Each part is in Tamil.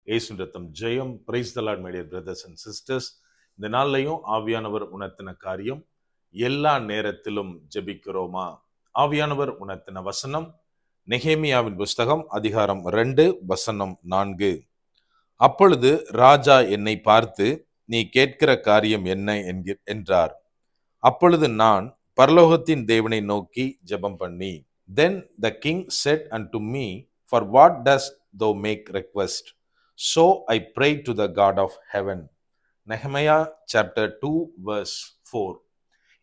இயேசு ரத்தம் ஜெயம். Praise the lord my dear brothers and sisters. இந்த நாள்லையும் ஆவியானவர் உணர்த்தின காரியம், எல்லா நேரத்திலும் ஜெபிக்கிறோமா? ஆவியானவர் உணர்த்தின வசனம் நெகேமியாவின் புஸ்தகம் அதிகாரம் 2 வசனம் 4. அப்பொழுது ராஜா என்னை பார்த்து, நீ கேட்கிற காரியம் என்ன என்றார். அப்பொழுது நான் பரலோகத்தின் தேவனை நோக்கி ஜெபம் பண்ணி, then the king said unto me, for what dost thou make request? So I prayed to the God of heaven. Nehemiah chapter 2 verse 4.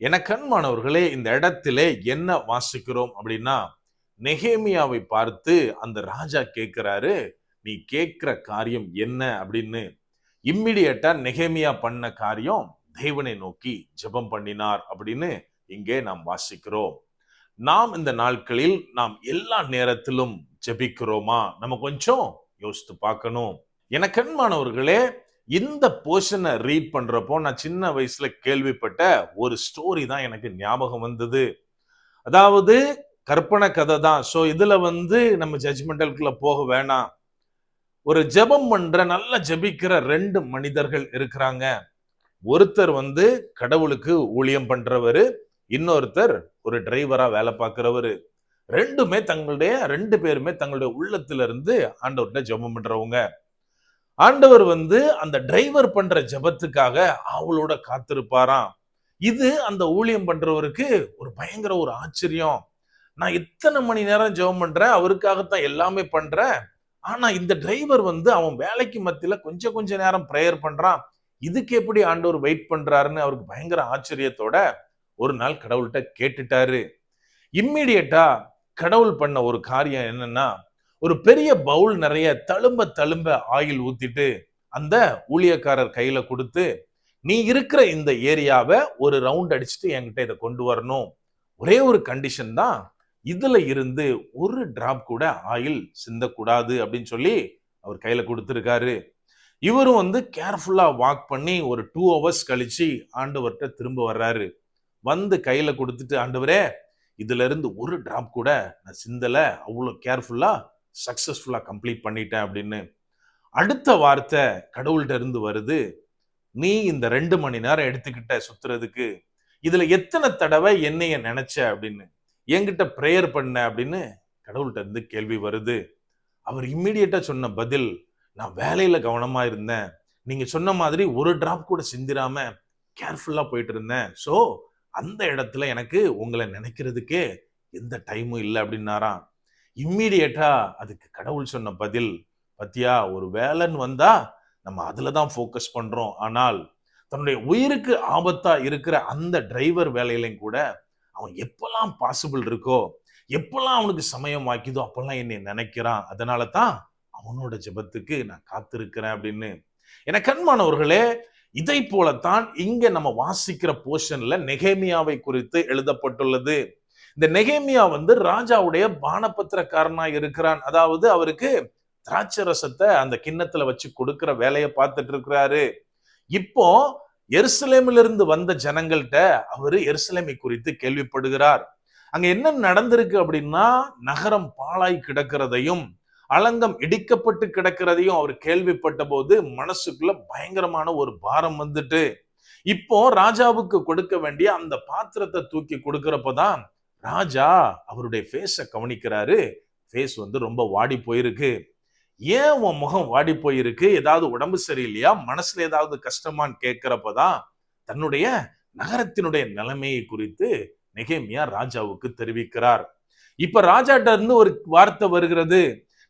என கண்மானவர்களே, இந்த இடத்திலே என்ன வாசிக்கிறோம் அப்படின்னா, நெகேமியாவை பார்த்து அந்த ராஜா கேட்கிறாரு, நீ கேட்கிற காரியம் என்ன அப்படின்னு. இம்மிடியட்டா நெகேமியா பண்ண காரியம், தேவனை நோக்கி ஜெபம் பண்ணினார் அப்படின்னு இங்கே நாம் வாசிக்கிறோம். நாம் இந்த நாட்களில் நாம் எல்லா நேரத்திலும் ஜெபிக்கிறோமா? நம்ம கொஞ்சம் யோசித்து பார்க்கணும். எனக்கு அன்பானவர்களே, இந்த போர்ஷனை ரீட் பண்றப்போ நான் சின்ன வயசுல கேள்விப்பட்ட ஒரு ஸ்டோரி தான் எனக்கு ஞாபகம் வந்தது. அதாவது கற்பனை கதை தான். ஸோ இதுல நம்ம ஜட்ஜ்மெண்டலுக்குள்ள போக வேணாம். ஒரு ஜெபம் பண்ற நல்லா ஜெபிக்கிற 2 மனிதர்கள் இருக்கிறாங்க. ஒருத்தர் கடவுளுக்கு ஊழியம் பண்றவரு, இன்னொருத்தர் ஒரு டிரைவரா வேலை பார்க்கிறவரு. 2 பேருமே தங்களுடைய உள்ளத்திலிருந்து ஆண்டவர்கிட்ட ஜெபம் பண்றவங்க. ஆண்டவர் அந்த டிரைவர் பண்ற ஜெபத்துக்காக அவளோட காத்திருப்பாராம். இது அந்த ஊழியம் பண்றவருக்கு ஒரு பயங்கர ஒரு ஆச்சரியம். நான் இத்தனை மணி நேரம் ஜெபம் பண்றேன், அவருக்காகத்தான் எல்லாமே பண்றேன். ஆனா இந்த டிரைவர் அவன் வேலைக்கு மத்தியில கொஞ்ச நேரம் பிரேயர் பண்றான். இதுக்கு எப்படி ஆண்டவர் வெயிட் பண்றாருன்னு அவருக்கு பயங்கர ஆச்சரியத்தோட ஒரு நாள் கடவுள்கிட்ட கேட்டுட்டாரு. இம்மிடியட்டா கடவுள் பண்ண ஒரு காரியம் என்னன்னா, ஒரு பெரிய பவுல் நிறைய தழும்ப ஆயில் ஊத்திட்டு அந்த ஊழியக்காரர் கையில கொடுத்து, நீ இருக்கிற இந்த ஏரியாவை ஒரு ரவுண்ட் அடிச்சுட்டு என்கிட்ட இதை கொண்டு வரணும். ஒரே ஒரு கண்டிஷன் தான், இதுல இருந்து ஒரு டிராப் கூட ஆயில் சிந்தக்கூடாது அப்படின்னு சொல்லி அவர் கையில கொடுத்திருக்காரு. இவரும் கேர்ஃபுல்லா வாக் பண்ணி ஒரு 2 ஹவர்ஸ் கழிச்சு ஆண்டவர்கிட்ட திரும்ப வர்றாரு. கையில கொடுத்துட்டு, ஆண்டவரே இதுல இருந்து ஒரு டிராப் கூட நான் சிந்தல, அவ்வளவு கேர்ஃபுல்லா சக்சஸ்ஃபுல்லா கம்ப்ளீட் பண்ணிட்டேன் அப்படின்னு. அடுத்த வார்த்தை கடவுள்கிட்ட இருந்து வருது, நீ இந்த 2 மணி நேரம் எடுத்துக்கிட்ட சுத்துறதுக்கு இதுல எத்தனை தடவை என்னைய நினைச்ச அப்படின்னு, என்கிட்ட பிரேயர் பண்ண அப்படின்னு கடவுள்கிட்ட இருந்து கேள்வி வருது. அவர் இம்மிடியட்டா சொன்ன பதில், நான் வேலையில கவனமா இருந்தேன், நீங்க சொன்ன மாதிரி ஒரு டிராப் கூட சிந்திராம கேர்ஃபுல்லா போயிட்டு இருந்தேன். சோ அந்த இடத்துல எனக்கு உங்களை நினைக்கிறதுக்கே எந்த டைமும் இல்லை அப்படின்னாராம். இம்மிடியட்டா அதுக்கு கடவுள் சொன்ன பதில், பத்தியா, ஒரு வேலைன்னு வந்தா நம்ம அதுலதான் போக்கஸ் பண்றோம், ஆனால் தன்னுடைய உயிருக்கு ஆபத்தா இருக்கிற அந்த டிரைவர் வேலையிலையும் கூட அவன் எப்பெல்லாம் பாசிபிள் இருக்கோ, எப்பெல்லாம் அவனுக்கு சமயம் வாக்கிதோ அப்பெல்லாம் என்னை நினைக்கிறான், அதனால தான் அவனோட ஜெபத்துக்கு நான் காத்திருக்கிறேன் அப்படின்னு. எனக்கு அன்பானவர்களே, இதை போலத்தான் இங்க நம்ம வாசிக்கிற போர்ஷன்ல நெகேமியாவை குறித்து எழுதப்பட்டுள்ளது. இந்த நெகேமியா ராஜாவுடைய பானபத்திரக்காரனா இருக்கிறான். அதாவது அவருக்கு திராட்சை ரசத்தை அந்த கிண்ணத்துல வச்சு கொடுக்கிற வேலையை பார்த்துட்டு இருக்கிறாரு. இப்போ எருசலேமிலிருந்து வந்த ஜனங்கள்கிட்ட அவரு எருசலேமை குறித்து கேள்விப்படுகிறார். அங்க என்ன நடந்திருக்கு அப்படின்னா, நகரம் பாழாய் கிடக்கிறதையும் அலங்கம் இடிக்கப்பட்டு கிடக்கிறதையும் அவர் கேள்விப்பட்ட போது மனசுக்குள்ள பயங்கரமான ஒரு பாரம் வந்துட்டு, இப்போ ராஜாவுக்கு கொடுக்க வேண்டிய அந்த பாத்திரத்தை தூக்கி கொடுக்கிறப்பதான் ராஜா அவருடைய ஃபேஸ கவனிக்கிறாரு. ஃபேஸ் ரொம்ப வாடி போயிருக்கு. ஏன் உன் முகம் வாடி போயிருக்கு? ஏதாவது உடம்பு சரியில்லையா? மனசுல ஏதாவது கஷ்டமான்னு கேட்கிறப்பதான் தன்னுடைய நகரத்தினுடைய நிலைமையை குறித்து நெகேமியா ராஜாவுக்கு தெரிவிக்கிறார். இப்ப ராஜாட்ட இருந்து ஒரு வார்த்தை வருகிறது,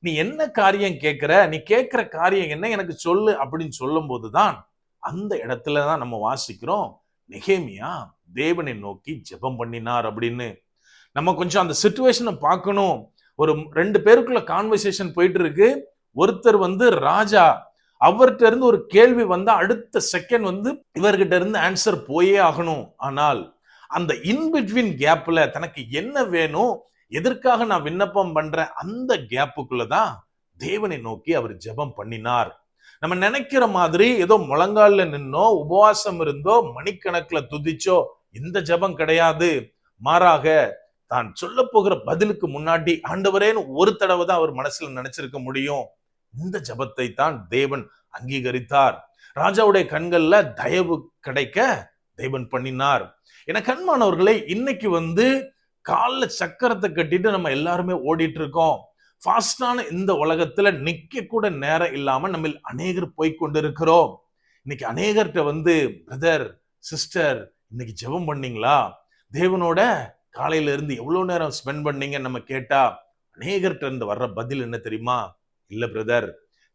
நீ என்ன காரியம் கேட்கிற, நீ கேட்கிற காரியம் என்ன, எனக்கு சொல்லு அப்படின்னு சொல்லும் போதுதான் அந்த இடத்துலதான் நம்ம வாசிக்கிறோம், நெகேமியா தேவனை நோக்கி ஜெபம் பண்ணினார் அப்படின்னு. நம்ம கொஞ்சம் அந்த சிச்சுவேஷனை பார்க்கணும். ஒரு 2 பேருக்குள்ள கான்வர்சேஷன் போயிட்டு இருக்கு. ஒருத்தர் ராஜா, அவர்கிட்ட இருந்து ஒரு கேள்வி வந்தா அடுத்த செகண்ட் இவர்கிட்ட இருந்து ஆன்சர் போயே ஆகணும். ஆனால் அந்த இன்பிட்வீன் கேப்ல தனக்கு என்ன வேணும், எதற்காக நான் விண்ணப்பம் பண்றேன், அந்த கேப்புக்குள்ளதான் தேவனை நோக்கி அவர் ஜெபம் பண்ணினார். நம்ம நினைக்கிற மாதிரி ஏதோ முழங்கால்ல நின்னோ உபவாசம் இருந்தோ மணிக்கணக்குல துதிச்சோ இந்த ஜெபம் கிடையாது. மாறாக தான் சொல்ல போகிற பதிலுக்கு முன்னாடி ஆண்டவரேன்னு ஒரு தடவை தான் அவர் மனசுல நினைச்சிருக்க முடியும். இந்த ஜெபத்தை தான் தேவன் அங்கீகரித்தார். ராஜாவுடைய கண்கள்ல தயவு கிடைக்க தேவன் பண்ணினார். என கண்மானவர்களே, இன்னைக்கு கால்ல சக்கரத்தை கட்டிட்டு நம்ம எல்லாருமே ஓடிட்டு இருக்கோம். ஃபாஸ்டான இந்த உலகத்துல நிக்க கூட நேரம் இல்லாம நம்ம அநேகர் போய் கொண்டிருக்கிறோம். இன்னைக்கு அநேகர்கிட்ட பிரதர், சிஸ்டர், இன்னைக்கு ஜெபம் பண்ணீங்களா, தேவனோட காலையில இருந்து எவ்வளவு நேரம் ஸ்பெண்ட் பண்ணீங்கன்னு நம்ம கேட்டா அநேகர்கிட்ட இருந்து வர்ற பதில் என்ன தெரியுமா? இல்ல பிரதர்,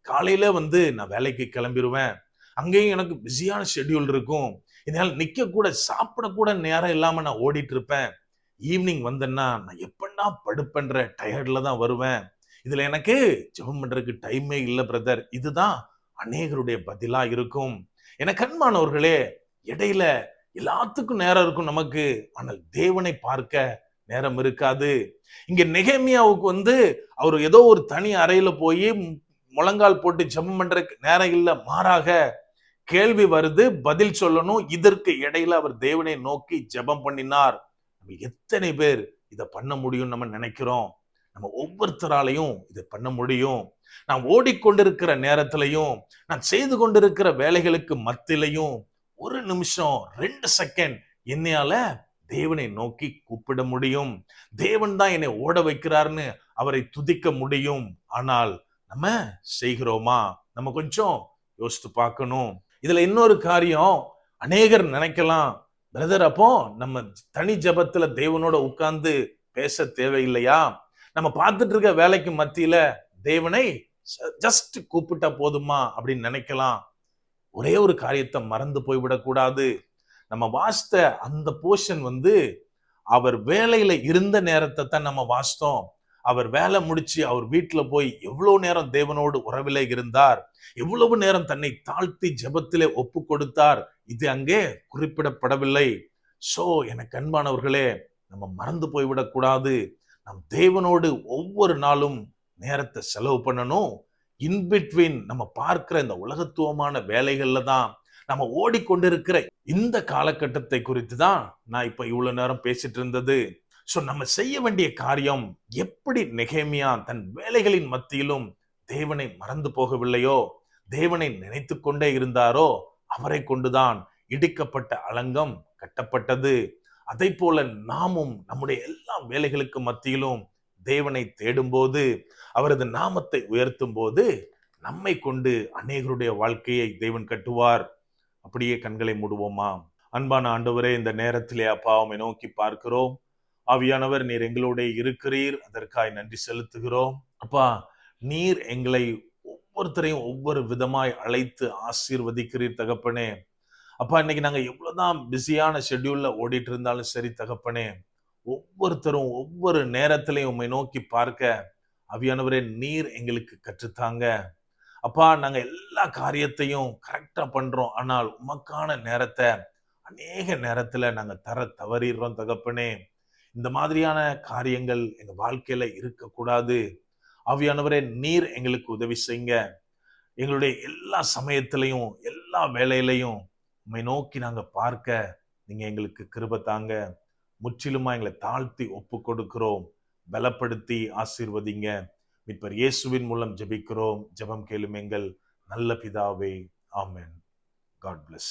காலையில நான் வேலைக்கு கிளம்பிடுவேன், அங்கேயும் எனக்கு பிஸியான ஷெட்யூல் இருக்கும், இதனால நிக்க கூட சாப்பிட கூட நேரம் இல்லாம நான் ஓடிட்டு இருப்பேன், ஈவினிங் வந்தேன்னா நான் எப்படா படுப்பேன்ற டயர்ட்ல தான் வருவேன், இதுல எனக்கு ஜெபம் பண்றதுக்கு டைமே இல்ல பிரதர். இதுதான் அநேகருடைய பதிலா இருக்கும். என கண்மானவர்களே, இடையில எல்லாத்துக்கும் நேரம் இருக்கும் நமக்கு, ஆனால் தேவனை பார்க்க நேரம் இருக்காது. இங்க நெகேமியாவுக்கு அவர் ஏதோ ஒரு தனி அறையில போய் முழங்கால் போட்டு ஜெபம் பண்றதுக்கு நேரம் இல்ல, மாறாக கேள்வி வருது, பதில் சொல்லணும். இதற்கு இடையில அவர் தேவனை நோக்கி ஜெபம் பண்ணினார். எத்தனை பேர் இதை பண்ண முடியும் நம்ம நினைக்கிறோம்? நம்ம ஒவ்வொருத்தராலையும் இதை பண்ண முடியும். நான் ஓடிக்கொண்டிருக்கிற நேரத்திலையும், நான் செய்து கொண்டிருக்கிற வேலைகளுக்கு மத்தியிலையும் ஒரு நிமிஷம் 2 செகண்ட் என்னையால தேவனை நோக்கி கூப்பிட முடியும். தேவன் தான் என்னை ஓட வைக்கிறார்னு அவரை துதிக்க முடியும். ஆனால் நம்ம செய்கிறோமா? நம்ம கொஞ்சம் யோசித்து பார்க்கணும். இதுல இன்னொரு காரியம், அநேகர் நினைக்கலாம், பிரதர் அப்போ நம்ம தனி ஜெபத்துல தேவனோட உட்கார்ந்து பேச தேவையில்லையா? நம்ம பார்த்துட்டு இருக்க வேலைக்கு மத்தியில தேவனை ஜஸ்ட் கூப்பிட்டா போதுமா அப்படின்னு நினைக்கலாம். ஒரே ஒரு காரியத்தை மறந்து போய்விடக் கூடாது. நம்ம வாசித்த அந்த போர்ஷன் அவர் வேலையில இருந்த நேரத்தை தான் நம்ம வாசித்தோம். அவர் வேலை முடிச்சு அவர் வீட்டுல போய் எவ்வளவு நேரம் தேவனோடு உறவிலே இருந்தார், எவ்வளவு நேரம் தன்னை தாழ்த்தி ஜெபத்திலே ஒப்பு கொடுத்தார், இது அங்கே குறிப்பிடப்படவில்லை. சோ எனக்கு அன்பானவர்களே, நம்ம மறந்து போய்விடக் கூடாது. நம் தேவனோடு ஒவ்வொரு நாளும் நேரத்தை செலவு பண்ணணும். இன்பிட்வீன் நம்ம பார்க்கிற இந்த உலகத்துவமான வேலைகள்ல தான் நம்ம ஓடிக்கொண்டிருக்கிற இந்த காலகட்டத்தை குறித்து தான் நான் இப்ப இவ்வளவு நேரம் பேசிட்டு இருந்தது. சோ நம்ம செய்ய வேண்டிய காரியம், எப்படி நெகேமியா தன் வேலைகளின் மத்தியிலும் தேவனை மறந்து போகவில்லையோ, தேவனை நினைத்து கொண்டே இருந்தாரோ, அவரை கொண்டுதான் இடிக்கப்பட்ட அலங்கம் கட்டப்பட்டது. அதை போல நாமும் நம்முடைய எல்லா வேலைகளுக்கு மத்தியிலும் தேவனை தேடும் போது, அவரது நாமத்தை உயர்த்தும் போது, நம்மை கொண்டு அநேகருடைய வாழ்க்கையை தேவன் கட்டுவார். அப்படியே கண்களை மூடுவோமா? அன்பான ஆண்டவரே, இந்த நேரத்திலே அப்பா உம்மை நோக்கி பார்க்கிறோம். ஆவியானவர், நீர் எங்களோட இருக்கிறீர், அதற்காய் நன்றி செலுத்துகிறோம். அப்பா, நீர் எங்களை ஒவ்வொருத்தரையும் ஒவ்வொரு விதமாய் அழைத்து ஆசீர்வதிக்கிறீர் தகப்பனே. அப்பா, இன்னைக்கு நாங்க எவ்வளவுதான் பிஸியான ஷெட்யூல்ல ஓடிட்டு இருந்தாலும் சரி தகப்பனே, ஒவ்வொருத்தரும் ஒவ்வொரு நேரத்திலையும் உம்மை நோக்கி பார்க்க ஆவியானவரே நீர் எங்களுக்கு கற்றுத்தாங்க. அப்பா, நாங்க எல்லா காரியத்தையும் கரெக்டா பண்றோம், ஆனால் உமக்கான நேரத்தை அநேக நேரத்துல நாங்க தர தவறிடுறோம் தகப்பனே. இந்த மாதிரியான காரியங்கள் எங்க வாழ்க்கையில இருக்கக்கூடாது. ஆவியானவரே, நீர் எங்களுக்கு உதவி செய்யுங்க. எங்களுடைய எல்லா சமயத்திலையும் எல்லா வேலையிலையும் உம்மை நோக்கி நாங்க பார்க்க நீங்க எங்களுக்கு கிருபை தாங்க. முற்றிலுமா எங்களை தாழ்த்தி ஒப்பு கொடுக்கிறோம். பலப்படுத்தி ஆசீர்வதிங்க. மீட்பர் இயேசுவின் மூலம் ஜெபிக்கிறோம். ஜெபம் கேளும் எங்கள் நல்ல பிதாவே. ஆமென். God bless.